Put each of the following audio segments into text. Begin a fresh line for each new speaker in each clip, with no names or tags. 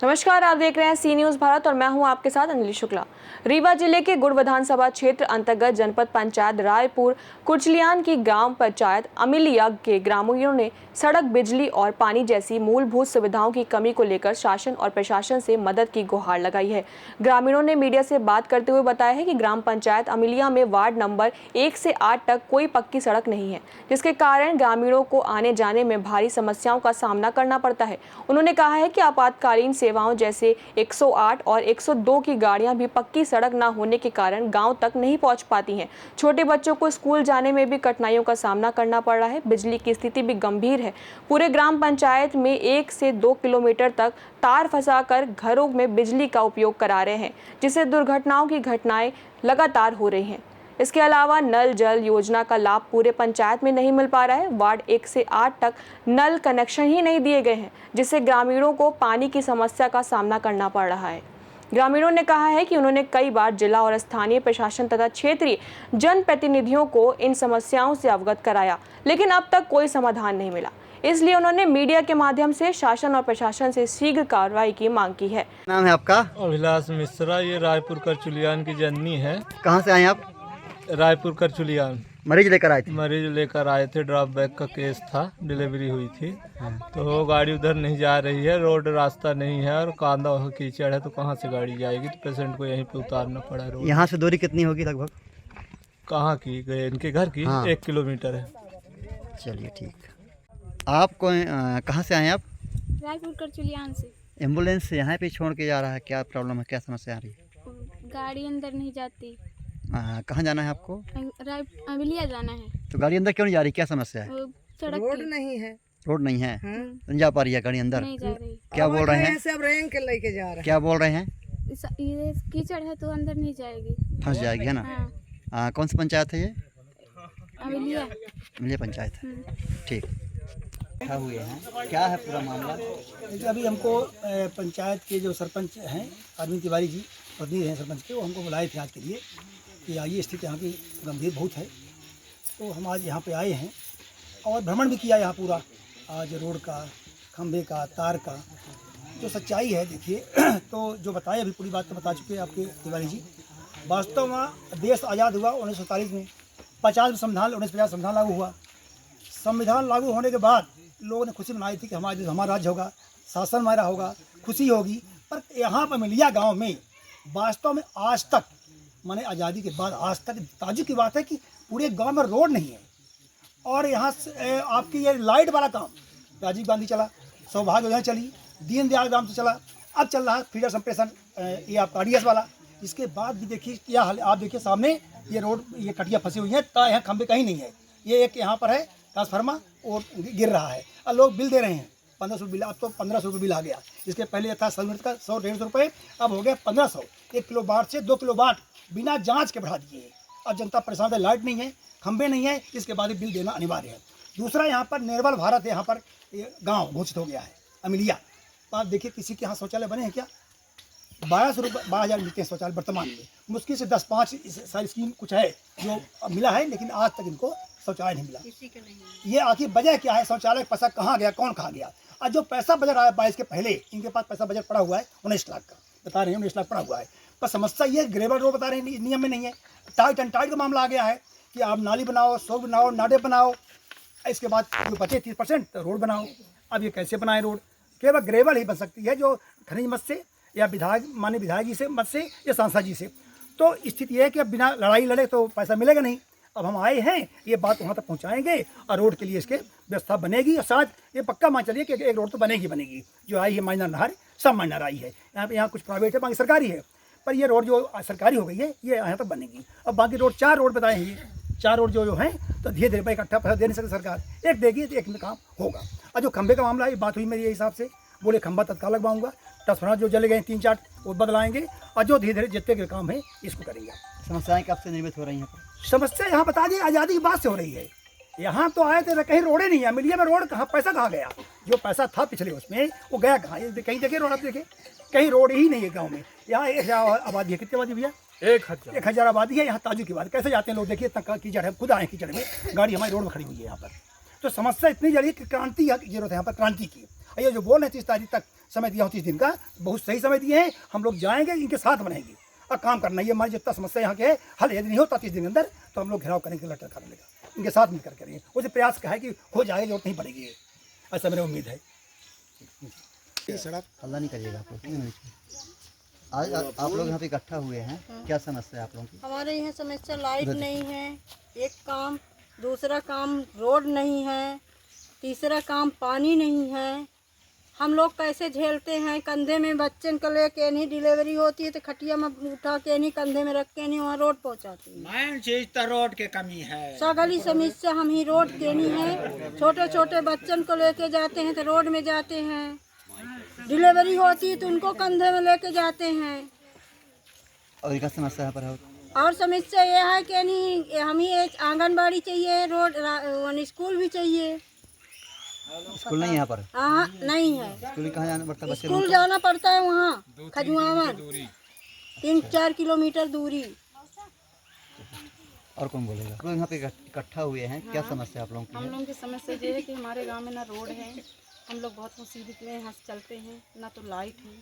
नमस्कार, आप देख रहे हैं सी न्यूज़ भारत और मैं हूं आपके साथ अंजलि शुक्ला। रीवा जिले के गुड़ विधानसभा क्षेत्र अंतर्गत जनपद पंचायत रायपुर कुचलियान की ग्राम पंचायत अमिलिया के ग्रामीणों ने सड़क, बिजली और पानी जैसी मूलभूत सुविधाओं की कमी को लेकर शासन और प्रशासन से मदद की गुहार लगाई है। ग्रामीणों ने मीडिया से बात करते हुए बताया है कि ग्राम पंचायत अमिलिया में वार्ड नंबर 1 से 8 तक कोई पक्की सड़क नहीं है, जिसके कारण ग्रामीणों को आने जाने में भारी समस्याओं का सामना करना पड़ता है। उन्होंने कहा है कि आपातकालीन सेवाओं जैसे 108 और 102 की गाड़ियां भी पक्की सड़क न होने के कारण गांव तक नहीं पहुंच पाती हैं। छोटे बच्चों को स्कूल जाने में भी कठिनाइयों का सामना करना पड़ रहा है। बिजली की स्थिति भी गंभीर है। पूरे ग्राम पंचायत में 1 से 2 किलोमीटर तक तार फंसाकर घरों में बिजली का उपयोग करा रहे हैं, जिससे दुर्घटनाओं की घटनाएं लगातार हो रही हैं। इसके अलावा नल जल योजना का लाभ पूरे पंचायत में नहीं मिल पा रहा है। वार्ड 1 से 8 तक नल कनेक्शन ही नहीं दिए गए हैं, जिससे ग्रामीणों को पानी की समस्या का सामना करना पड़ रहा है। ग्रामीणों ने कहा है कि उन्होंने कई बार जिला और स्थानीय प्रशासन तथा क्षेत्रीय जनप्रतिनिधियों को इन समस्याओं से अवगत कराया, लेकिन अब तक कोई समाधान नहीं मिला। इसलिए उन्होंने मीडिया के माध्यम से शासन और प्रशासन से शीघ्र कार्रवाई की मांग की है।
नाम है आपका?
अभिलाष मिश्रा, ये रायपुर करचुलियान की जननी है।
कहाँ से आए आप?
रायपुर करचुलियान।
मरीज लेकर आए थे?
मरीज लेकर आए थे, ड्रॉप बैक का केस था, डिलीवरी हुई थी। तो गाड़ी उधर नहीं जा रही है, रोड रास्ता नहीं है और कांदा कीचड़ है, तो कहाँ से गाड़ी जाएगी? तो पेशेंट को यहीं पे उतारना पड़ा रोड।
यहाँ से दूरी कितनी होगी लगभग?
कहाँ की गए इनके घर की?
हाँ।
1 किलोमीटर है।
चलिए ठीक। आप कहाँ से आए हैं आप?
रायपुर करचुलियान से।
एम्बुलेंस यहाँ पे छोड़ के जा रहा है, क्या प्रॉब्लम है, क्या समस्या आ रही है?
गाड़ी अंदर नहीं जाती।
कहाँ जाना है आपको?
अमिलिया जाना है।
तो गाड़ी अंदर क्यों नहीं जा रही, क्या समस्या है?
सड़क
रोड नहीं है।
रोड नहीं है?
हाँ।
नहीं जा पा रही है गाड़ी अंदर?
नहीं जा रही।
क्या बोल रहे हैं?
सब रेंग के लेके जा रहे हैं।
क्या बोल रहे हैं?
ये कीचड़ है तो अंदर नहीं जाएगी।
फंस जाएगी, है ना?
हाँ।
कौन सी पंचायत है ये?
अमिलिया।
अमिलिया पंचायत है। ठीक। क्या हुए हैं, क्या है पूरा मामला?
अभी हमको पंचायत के जो सरपंच हैं अरविंद तिवारी जी, प्रतिनिधि हैं सरपंच के, वो हमको बुलाए थे आज के लिए कि आइए, स्थिति यहाँ की गंभीर बहुत है। तो हम आज यहाँ पे आए हैं और भ्रमण भी किया यहाँ पूरा, आज रोड का, खंभे का, तार का जो सच्चाई है देखिए। तो जो बताए अभी पूरी बात तो बता चुके हैं आपके तिवारी जी। वास्तव में देश आज़ाद हुआ 1947 में, 50 संविधान 1950 संविधान लागू हुआ। संविधान लागू होने के बाद लोगों ने खुशी मनाई थी कि हमारा राज्य होगा, शासन हमारा होगा, खुशी होगी। पर यहाँ पर अमिलिया गांव में वास्तव में आज तक, माने आज़ादी के बाद आज तक ताज्जुब की बात है कि पूरे गांव में रोड नहीं है। और यहाँ से आपकी ये लाइट वाला काम राजीव गांधी चला, सौभाग्य योजना चली, दीनदयाल ग्राम से चला, अब चल रहा है फीडर संप्रेषण, ये आपका RDS वाला। इसके बाद भी देखिए क्या हाल, आप देखिए सामने ये रोड, ये कटिया फंसी हुई है, यहाँ खंभे कहीं नहीं है। ये एक यहाँ पर है ट्रांसफार्मर और गिर रहा है और लोग बिल दे रहे हैं 1500 बिल। अब तो 1500 रुपये बिल आ गया। इसके पहले था 100 यूनिट का 100-150 रुपये, अब हो गया 1500। 1 किलो वाट से 2 किलो वाट बिना जांच के बढ़ा दिए। अब जनता परेशान है, लाइट नहीं है, खंबे नहीं है, इसके बाद बिल देना अनिवार्य है। दूसरा यहाँ पर निर्बल भारत है, यहाँ पर गाँव घोषित हो गया है अमिलिया। तो आप देखिए किसी के यहाँ शौचालय बने हैं क्या? 12,000 मिलते हैं शौचालय वर्तमान में। मुश्किल से 10-5 सारी स्कीम कुछ है जो मिला है, लेकिन आज तक इनको शौचालय नहीं मिला। ये आखिर वजह क्या है? शौचालय पैसा कहाँ गया, कौन खा गया? और जो पैसा बजट आया 22 के पहले, इनके पास पैसा बजट पड़ा हुआ है 19 लाख का, बता रहे हैं 19 लाख पड़ा हुआ है। पर समस्या ये ग्रेवल रोड बता रहे हैं नियम में नहीं है। टाइट एंड टाइट का मामला आ गया है कि आप नाली बनाओ, सड़क बनाओ, नाडे बनाओ, इसके बाद जो बचे 30% रोड बनाओ। अब ये कैसे बनाए रोड? केवल ग्रेवल ही बन सकती है, जो खनिज मत से या माननीय विधायक जी से मत से या सांसद जी से। तो स्थिति ये है कि अब बिना लड़ाई लड़े तो पैसा मिलेगा नहीं। अब हम आए हैं, ये बात वहाँ तक पहुँचाएंगे और रोड के लिए इसके व्यवस्था बनेगी। और साथ ये पक्का मान चलिए कि एक रोड तो बनेगी। जो आई है माइनर नहर, सब माइनर आई है। यहाँ कुछ प्राइवेट है, बाकी सरकारी है, पर ये रोड जो सरकारी हो गई है ये यहाँ तक बनेगी। अब बाकी रोड 4 रोड बताए हैं, ये 4 रोड जो हैं, तो धीरे धीरे इकट्ठा पैसा दे नहीं सकती सरकार, एक देगी तो एक में काम होगा। और जो खंभे का मामला है, बात हुई मेरे हिसाब से, बोले खंभा तत्काल लगवाऊंगा, ट्रांसफार्मर जो जले गए 3-4 वो बदलाएंगे, और जो धीरे धीरे जितने के काम है इसको करेंगे।
समस्याएं कब से निर्मित हो रही हैं?
समस्या यहाँ बता दी आज़ादी की बात से हो रही है। यहाँ तो आए थे, कहीं रोडे नहीं है। अमिलिया में रोड कहाँ, पैसा कहाँ गया? जो पैसा था पिछले उसमें वो गया कहाँ? कहीं देखे रोड, आप देखे कहीं रोड ही नहीं है गाँव में। यहाँ एक आबादी है, कितनी आबादी भैया? 1000 आबादी है यहाँ ताजू की बात। कैसे जाते हैं लोग, देखिए इतना कीचड़ है, खुद आए कीचड़ में, गाड़ी हमारी रोड में खड़ी हुई है यहाँ पर। तो समस्या इतनी जरूरी कि क्रांति की जरूरत है यहाँ पर, क्रांति की। ये जो बोल रहे हैं 30 तारीख तक समय दिया हो, 30 दिन का, बहुत सही समय दिए हैं। हम लोग जाएंगे, इनके साथ बनेंगे और काम करना। ये हमारी जितना समस्या यहाँ के है हल यदि नहीं होता 30 दिन के अंदर, तो हम लोग घेराव करेंगे, लटर कर लेगा, इनके साथ मिलकर करेंगे। उसे प्रयास का है कि हो जाएगा, जरूरत नहीं पड़ेगी, ऐसा मेरी उम्मीद है।
सड़क हल्ला नहीं करिएगा आप लोग। आज आप लोग यहाँ पे इकट्ठा हुए हैं, क्या समस्या है आप लोगों की?
हमारे यहाँ समस्या लाइट नहीं है, एक काम, दूसरा काम रोड नहीं है, तीसरा काम पानी नहीं है। हम लोग कैसे झेलते हैं, कंधे में बच्चन को लेके नहीं, डिलीवरी होती है तो खटिया में उठा के नहीं, कंधे में रख के नहीं वहाँ रोड पहुँचाती है।
मेन चीज तो रोड के कमी है।
सगली समस्या हम ही रोड के नहीं है। छोटे छोटे बच्चन को लेके जाते हैं तो रोड में जाते हैं, डिलीवरी होती है तो उनको कंधे में लेके जाते हैं।
और क्या समस्या यहाँ पर है?
और समस्या ये है कि नहीं, हमें एक आंगनबाड़ी चाहिए, रोड स्कूल भी चाहिए।
स्कूल नहीं यहाँ पर?
हाँ नहीं है।
स्कूल कहाँ जाना पड़ता है बच्चे?
स्कूल जाना पड़ता है वहाँ खजुआवन, 3-4 किलोमीटर दूरी।
और कौन बोलेगा? लोग यहाँ पे इकट्ठा हुए हैं, क्या समस्या आप लोगों की?
हम लोगों की समस्या ये है कि हमारे गांव में ना रोड है, हम लोग बहुत मुसीबत में यहाँ से चलते हैं, ना तो लाइट है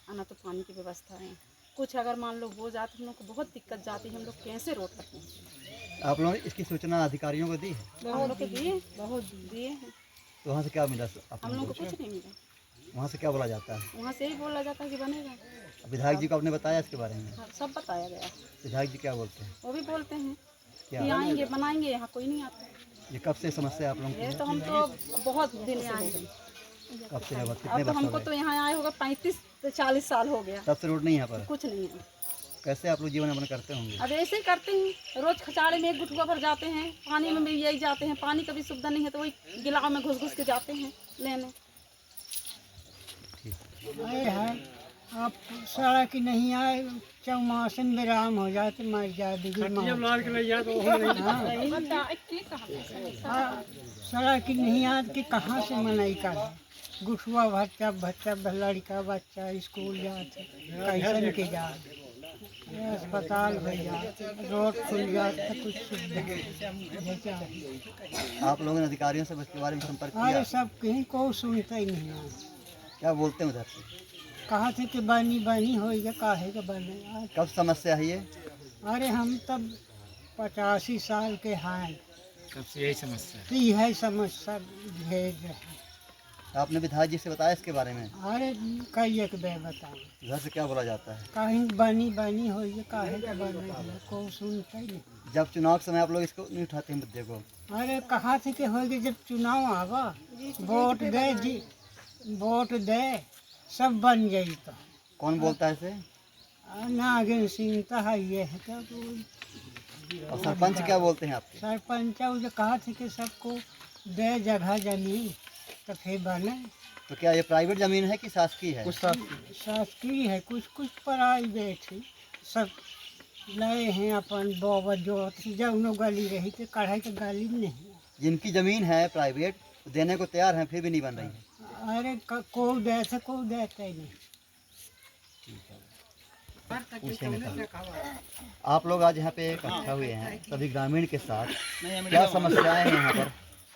और ना तो पानी की व्यवस्था है। कुछ अगर मान लो हो जाते हम लोग को बहुत दिक्कत जाती है, हम लोग कैसे रोड तक पहुँचे।
आप लोगों ने इसकी सूचना अधिकारियों को दी?
हम लोग को दिए, बहुत दिए हैं।
तो वहाँ से क्या मिला?
हम लोग को कुछ नहीं मिला।
वहाँ से क्या बोला जाता है?
वहाँ से ही बोला जाता है कि बनेगा।
विधायक जी को आपने बताया इसके बारे में?
हाँ, सब बताया गया।
विधायक जी क्या बोलते हैं?
वो भी बोलते हैं
क्या
कि आएंगे बनाएंगे, यहाँ कोई नहीं आता।
ये कब से समस्या है आप लोगों की?
ये तो हम तो बहुत दिन से हो गए।
कब से है? कितने
अब तो
वर्ष हो
हमको
गए?
तो यहाँ आए होगा 35-40 साल हो गया,
तब से रोड नहीं यहाँ पर?
कुछ नहीं है।
कैसे आप लोग जीवन यापन करते होंगे?
अब ऐसे ही करते हैं, रोज खचाड़े में एक गुटुआ भर जाते हैं, पानी में भी यही जाते हैं, पानी का भी सुविधा नहीं है तो वही गिलाव में घुस घुस के जाते हैं लेने।
आए हैं आप सड़क नहीं आए, चौमासन विराम हो जाते, मर जाए सड़क नहीं आए कि कहाँ से मनाई कर, गुठुआ बच्चा लड़का बच्चा स्कूल जाते, कैसन के जाते, अस्पताल भैया, रोड खुल जाता, कुछ सुविधा।
आप लोगों ने अधिकारियों से इसके बारे में संपर्क किया?
अरे सब कहीं को सुनता ही नहीं है।
क्या बोलते हैं उधर से?
कहाँ थे कि बनी होगा, काहे का बने।
कब समस्या है ये?
अरे हम तब 85 साल के हैं,
कब से यही समस्या है?
तो यह समस्या भेज रहे।
आपने विधायक जी से बताया इसके बारे में?
अरे कई एक बे बताओ,
उधर से क्या बोला जाता है?
कहीं बनी होगी, काहे का बने, को सुनता ही नहीं।
जब चुनाव के समय आप लोग इसको नहीं उठाते हैं मुद्दे को?
अरे कहाँ थे कि होगी, जब चुनाव आवा, वोट दे जी, वोट दे, सब बन जाई। तो
कौन बोलता है इसे?
नागिन सिंह तो है, ये है क्या
और सरपंच क्या बोलते हैं आपके?
सरपंच जो कहा थे कि सबको दे जगह जमीन तो फिर बने।
तो क्या ये प्राइवेट जमीन है कि शासकीय है?
शासकीय है, कुछ प्राइवेट है, सब लए हैं अपन बाबा जो जौनो गली रही तो कढ़ाई तो गली नहीं।
जिनकी जमीन है प्राइवेट देने को तैयार हैं, फिर भी नहीं बन रही है।
अरे को देते नहीं।
पूछे में आप लोग आज यहाँ पे इकट्ठा हुए हैं सभी ग्रामीण के साथ, क्या समस्याएं हैं यहाँ पर?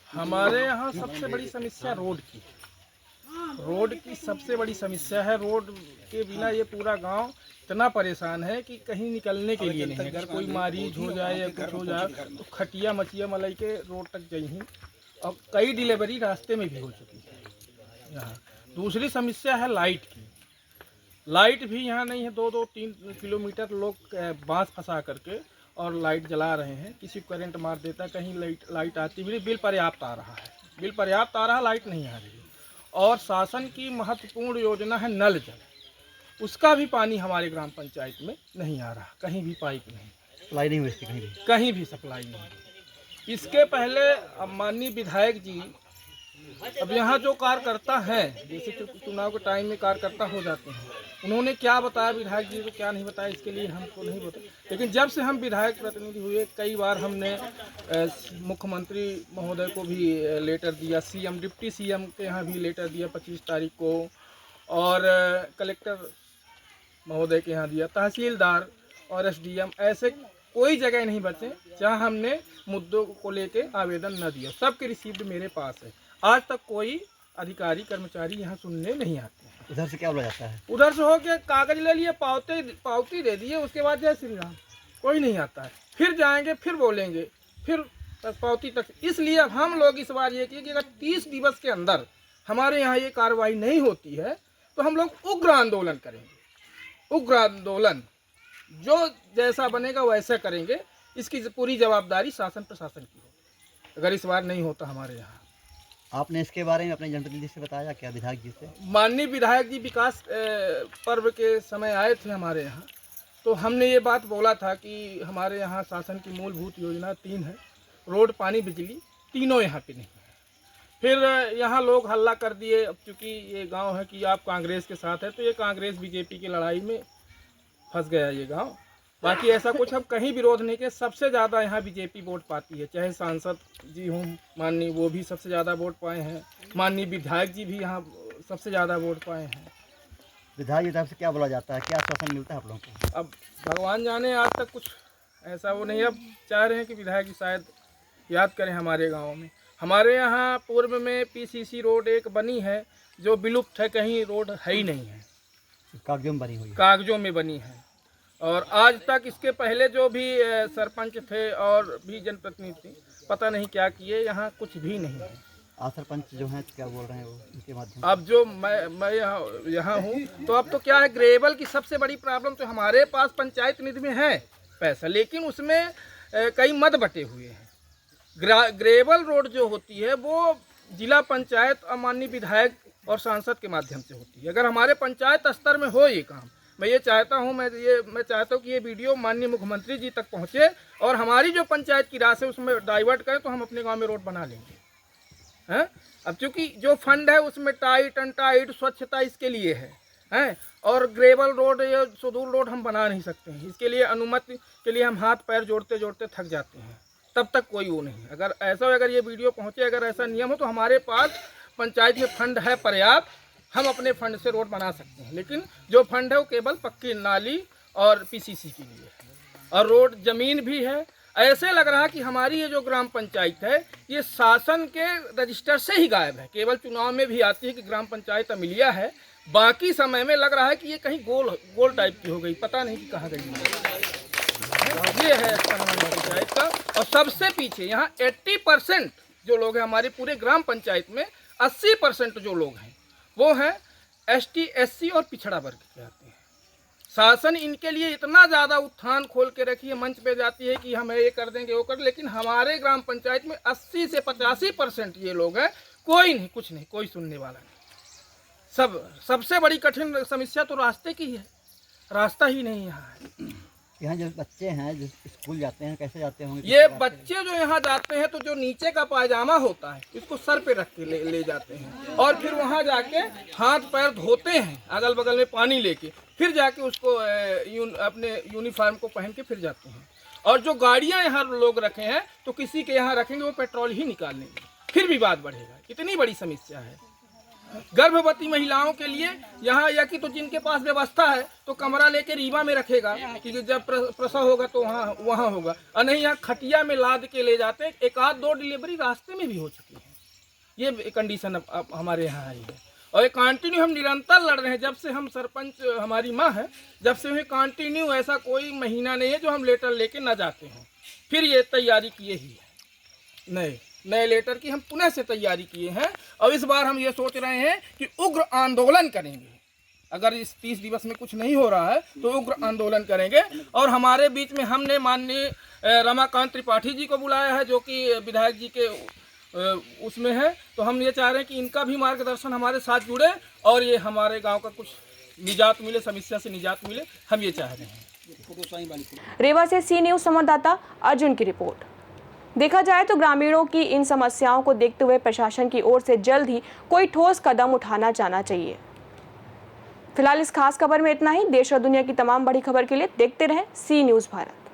हमारे यहाँ सबसे बड़ी समस्या रोड की है। रोड की सबसे बड़ी समस्या है। रोड के बिना ये पूरा गांव इतना परेशान है कि कहीं निकलने के लिए नहीं है। अगर कोई मरीज हो जाए या कुछ हो जाए तो खटिया मचिया मलई के रोड तक जाइए, और कई डिलीवरी रास्ते में भी हो चुकी है यहाँ। दूसरी समस्या है लाइट की। लाइट भी यहाँ नहीं है। 2-3 किलोमीटर लोग बांस फंसा करके और लाइट जला रहे हैं। किसी को करंट मार देता है, कहीं लाइट आती भी नहीं। बिल पर्याप्त आ रहा है, बिल पर्याप्त आ रहा, लाइट नहीं आ रही। और शासन की महत्वपूर्ण योजना है नल जल, उसका भी पानी हमारे ग्राम पंचायत में नहीं आ रहा, कहीं भी पाइप नहीं,
सप्लाई नहीं हुई इसकी
कहीं भी सप्लाई नहीं। इसके पहले माननीय विधायक जी, अब यहाँ जो कार्यकर्ता हैं, जैसे कि चुनाव के टाइम में कार्यकर्ता हो जाते हैं, उन्होंने क्या बताया विधायक जी को, क्या नहीं बताया, इसके लिए हमको नहीं बताया। लेकिन जब से हम विधायक प्रतिनिधि हुए, कई बार हमने मुख्यमंत्री महोदय को भी लेटर दिया, सीएम डिप्टी सीएम के यहाँ भी लेटर दिया 25 तारीख को, और कलेक्टर महोदय के यहाँ दिया, तहसीलदार और SDM ऐसे कोई जगह नहीं बचे जहाँ हमने मुद्दों को लेके आवेदन न दिया। सबके रिसीव्ड मेरे पास है। आज तक कोई अधिकारी कर्मचारी यहाँ सुनने नहीं आते हैं।
उधर से क्या बोला जाता है?
उधर से होके कागज ले लिए, पावती दे दिए, उसके बाद जय श्री राम, कोई नहीं आता है। फिर जाएंगे, फिर बोलेंगे, फिर पावती तक। इसलिए अब हम लोग इस बार ये किए कि अगर 30 दिवस के अंदर हमारे यहाँ ये कार्रवाई नहीं होती है तो हम लोग उग्र आंदोलन करेंगे। उग्र आंदोलन जो जैसा बनेगा वैसा करेंगे। इसकी पूरी जवाबदारी शासन प्रशासन की होगी अगर इस बार नहीं होता हमारे यहाँ।
आपने इसके बारे में अपने जनप्रतिनिधि से बताया क्या, विधायक जी से?
माननीय विधायक जी विकास पर्व के समय आए थे हमारे यहाँ, तो हमने ये बात बोला था कि हमारे यहाँ शासन की मूलभूत योजना 3 है, रोड, पानी, बिजली, तीनों यहाँ पे नहीं है। फिर यहाँ लोग हल्ला कर दिए। अब चूँकि ये गांव है कि आप कांग्रेस के साथ है, तो ये कांग्रेस बीजेपी की लड़ाई में फंस गया ये गांव। बाकी ऐसा कुछ हम कहीं विरोध नहीं किया। सबसे ज़्यादा यहाँ बीजेपी वोट पाती है, चाहे सांसद जी हों माननीय, वो भी सबसे ज़्यादा वोट पाए हैं। माननीय विधायक जी भी यहाँ सबसे ज़्यादा वोट पाए हैं।
विधायक की तरफ से क्या बोला जाता है, क्या आश्वासन मिलता है आप लोगों को?
अब भगवान जाने, आज तक कुछ ऐसा वो नहीं। अब चाह रहे हैं कि विधायक जी शायद याद करें हमारे गाँव में। हमारे यहाँ पूर्व में PCC रोड एक बनी है जो विलुप्त है, कहीं रोड है ही नहीं है,
कागजों में बनी हुई है।
कागजों में बनी है। और आज तक इसके पहले जो भी सरपंच थे और भी जनप्रतिनिधि पता नहीं क्या किए, यहाँ कुछ भी नहीं है।
आज सरपंच जो हैं क्या बोल रहे हैं वो उनके माध्यम?
अब जो मैं यहाँ हूँ, तो अब तो क्या है, ग्रेवल की सबसे बड़ी प्रॉब्लम तो हमारे पास पंचायत निधि में है पैसा, लेकिन उसमें कई मद बटे हुए हैं। ग्रेवल रोड जो होती है वो जिला पंचायत और माननीय विधायक और सांसद के माध्यम से होती है। अगर हमारे पंचायत स्तर में हो ये काम, मैं ये चाहता हूँ, मैं चाहता हूँ कि ये वीडियो माननीय मुख्यमंत्री जी तक पहुँचे और हमारी जो पंचायत की राशि है उसमें डाइवर्ट करें, तो हम अपने गांव में रोड बना लेंगे हैं। अब चूँकि जो फंड है उसमें टाइट अनटाइट स्वच्छता इसके लिए है और ग्रेवल रोड या सुदूर रोड हम बना नहीं सकते हैं। इसके लिए अनुमति के लिए हम हाथ पैर जोड़ते जोड़ते थक जाते हैं, तब तक कोई वो नहीं। अगर ऐसा हो, अगर ये वीडियो पहुँचे, अगर ऐसा नियम हो, तो हमारे पास पंचायत में फंड है पर्याप्त, हम अपने फंड से रोड बना सकते हैं। लेकिन जो फंड है वो केवल पक्की नाली और PCC के लिए है, और रोड ज़मीन भी है। ऐसे लग रहा है कि हमारी ये जो ग्राम पंचायत है ये शासन के रजिस्टर से ही गायब है। केवल चुनाव में भी आती है कि ग्राम पंचायत अमिलिया है, बाकी समय में लग रहा है कि ये कहीं गोल टाइप की हो गई, पता नहीं कि कहाँ गई है। ये है ग्राम पंचायत का। और सबसे पीछे यहाँ 80% जो लोग हैं हमारे पूरे ग्राम पंचायत में, 80% जो लोग हैं वो हैं ST SC और पिछड़ा वर्ग के आते हैं। शासन इनके लिए इतना ज़्यादा उत्थान खोल के रखी है, मंच पे जाती है कि हम ये कर देंगे वो कर, लेकिन हमारे ग्राम पंचायत में 80 से 85% ये लोग हैं, कोई नहीं, कुछ नहीं, कोई सुनने वाला नहीं। सबसे बड़ी कठिन समस्या तो रास्ते की है, रास्ता ही नहीं यहाँ है।
यहाँ जो बच्चे हैं जो स्कूल जाते हैं कैसे जाते होंगे?
ये बच्चे जो यहाँ जाते हैं तो जो नीचे का पायजामा होता है इसको सर पे रख के ले जाते हैं और फिर वहाँ जाके हाथ पैर धोते हैं अगल बगल में पानी लेके, फिर जाके उसको अपने यूनिफॉर्म को पहन के फिर जाते हैं। और जो गाड़ियाँ यहाँ लोग रखे हैं तो किसी के यहाँ रखेंगे वो पेट्रोल ही निकाल लेंगे, फिर विवाद बढ़ेगा। इतनी बड़ी समस्या है। गर्भवती महिलाओं के लिए यहाँ, या कि तो जिनके पास व्यवस्था है तो कमरा लेके रीवा में रखेगा कि जब प्रसव होगा तो वहाँ होगा, और नहीं यहाँ खटिया में लाद के ले जाते हैं। 1-2 डिलीवरी रास्ते में भी हो चुकी है। ये कंडीशन अब हमारे यहाँ आई है और ये कंटिन्यू हम निरंतर लड़ रहे हैं। जब से हम सरपंच हमारी माँ है, जब से हमें कंटिन्यू, ऐसा कोई महीना नहीं है जो हम लेटर लेके ना जाते हैं। फिर ये तैयारी किए ही है, नए लेटर की हम पुनः से तैयारी किए हैं और इस बार हम ये सोच रहे हैं कि उग्र आंदोलन करेंगे। अगर इस 30 दिवस में कुछ नहीं हो रहा है तो उग्र आंदोलन करेंगे। और हमारे बीच में हमने माननीय रमाकांत त्रिपाठी जी को बुलाया है जो कि विधायक जी के उसमें है, तो हम ये चाह रहे हैं कि इनका भी मार्गदर्शन हमारे साथ जुड़े और ये हमारे गांव का कुछ निजात मिले, समस्या से निजात मिले, हम ये चाह रहे हैं।
रीवा से सी न्यूज़ संवाददाता अर्जुन की रिपोर्ट। देखा जाए तो ग्रामीणों की इन समस्याओं को देखते हुए प्रशासन की ओर से जल्द ही कोई ठोस कदम उठाना जाना चाहिए। फिलहाल इस खास खबर में इतना ही। देश और दुनिया की तमाम बड़ी खबर के लिए देखते रहें सी न्यूज़ भारत।